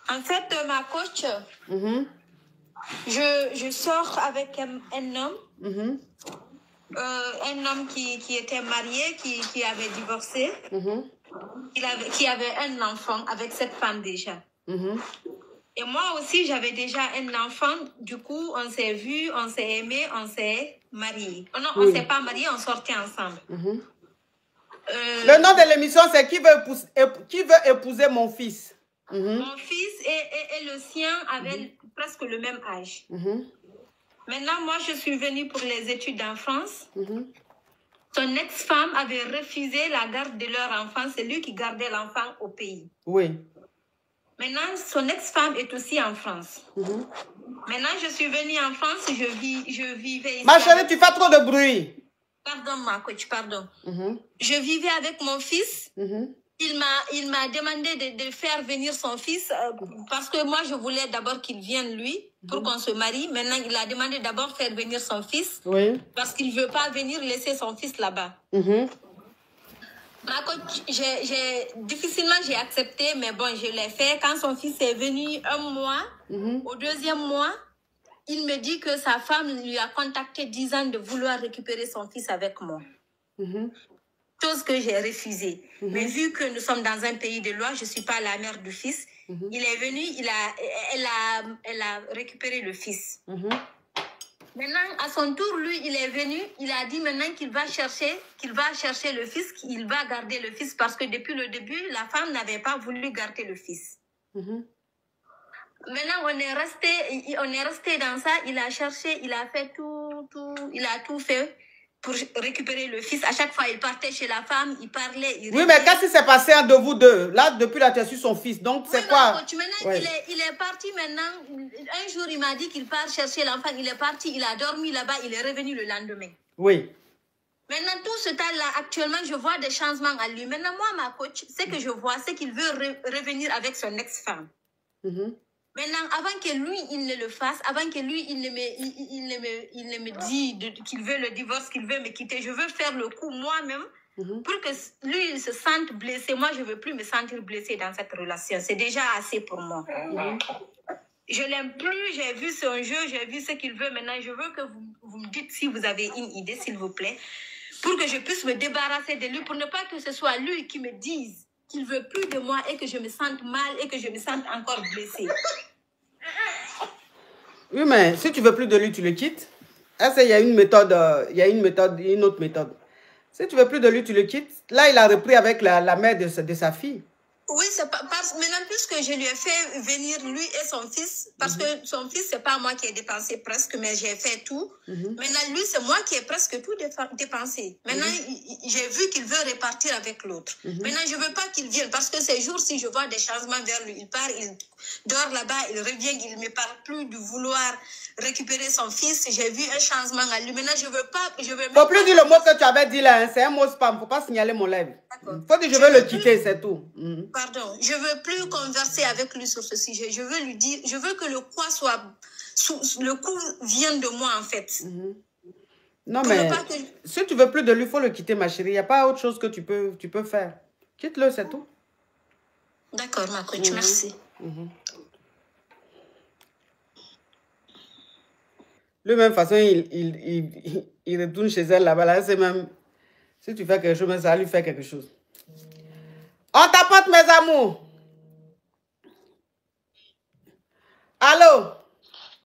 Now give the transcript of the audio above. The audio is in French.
En fait, ma coach, je sors avec un homme, un homme qui était marié, qui avait divorcé, qui avait un enfant avec cette femme déjà. Et moi aussi, j'avais déjà un enfant. Du coup, on s'est vus, on s'est aimés, on s'est mariés. Non, on ne s'est pas mariés, on sortait ensemble. Le nom de l'émission, c'est qui veut épouser mon fils? Mon fils et le sien avaient presque le même âge. Maintenant, moi, je suis venue pour les études en France. Son ex-femme avait refusé la garde de leur enfant. C'est lui qui gardait l'enfant au pays. Oui. Maintenant, son ex-femme est aussi en France. Maintenant, je suis venue en France, je vivais ici. Ma chérie, tu fais trop de bruit. Pardon, ma coach, pardon. Je vivais avec mon fils. Il m'a demandé de faire venir son fils parce que moi, je voulais d'abord qu'il vienne, lui, pour qu'on se marie. Maintenant, il a demandé d'abord de faire venir son fils parce qu'il ne veut pas venir laisser son fils là-bas. Ma coach, difficilement j'ai accepté, mais bon, je l'ai fait. Quand son fils est venu un mois, au deuxième mois, il me dit que sa femme lui a contacté disant de vouloir récupérer son fils avec moi. Chose que j'ai refusée. Mais vu que nous sommes dans un pays de loi, je ne suis pas la mère du fils. Il est venu, elle a récupéré le fils. Maintenant, à son tour, lui, il est venu, il a dit maintenant qu'il va chercher le fils, qu'il va garder le fils parce que depuis le début, la femme n'avait pas voulu garder le fils. Maintenant, on est resté dans ça, il a cherché, il a fait il a tout fait pour récupérer le fils. À chaque fois, il partait chez la femme, il parlait. Oui, mais qu'est-ce qui s'est passé de vous deux? Là, depuis là, tu as su son fils. Donc, c'est quoi? Maintenant, il est parti maintenant. Un jour, il m'a dit qu'il part chercher l'enfant. Il est parti, il a dormi là-bas, il est revenu le lendemain. Oui. Maintenant, tout ce temps-là, actuellement, je vois des changements à lui. Maintenant, moi, ma coach, ce que je vois, c'est qu'il veut revenir avec son ex-femme. Maintenant, avant que lui, il ne le fasse, avant que lui, il ne me dise qu'il veut le divorce, qu'il veut me quitter, je veux faire le coup moi-même pour que lui, il se sente blessé. Moi, je ne veux plus me sentir blessée dans cette relation. C'est déjà assez pour moi. Je ne l'aime plus, j'ai vu son jeu, j'ai vu ce qu'il veut. Maintenant, je veux que vous me dites si vous avez une idée, s'il vous plaît, pour que je puisse me débarrasser de lui, pour ne pas que ce soit lui qui me dise qu'il ne veut plus de moi et que je me sente mal et que je me sente encore blessée. Oui, mais si tu ne veux plus de lui, tu le quittes. Est-ce qu'il y a une méthode, une autre méthode. Si tu ne veux plus de lui, tu le quittes. Là, il a repris avec la mère de sa fille. Oui, c'est maintenant, puisque je lui ai fait venir lui et son fils, parce que son fils, c'est pas moi qui ai dépensé presque, mais j'ai fait tout. Maintenant, lui, c'est moi qui ai presque tout dépensé. Maintenant, j'ai vu qu'il veut repartir avec l'autre. Maintenant, je veux pas qu'il vienne, parce que ces jours-ci, je vois des changements vers lui. Il part, il dort là-bas, il revient, il ne me parle plus de vouloir récupérer son fils. J'ai vu un changement à lui. Maintenant, je veux pas... Faut plus dire le mot que tu avais dit là, hein. C'est un mot spam, faut pas signaler mon live. Faut dire je veux le quitter, c'est tout. Pardon, je veux plus converser avec lui sur ce sujet. Je veux lui dire, je veux que le coup vienne de moi en fait. Non mais si tu veux plus de lui, il faut le quitter ma chérie. Il n'y a pas autre chose que tu peux faire. Quitte-le, c'est tout. D'accord ma coach, merci. De même façon, il retourne chez elle là-bas. Là, c'est même, si tu fais quelque chose, ça va lui faire quelque chose. On t'apporte mes amours. Allô?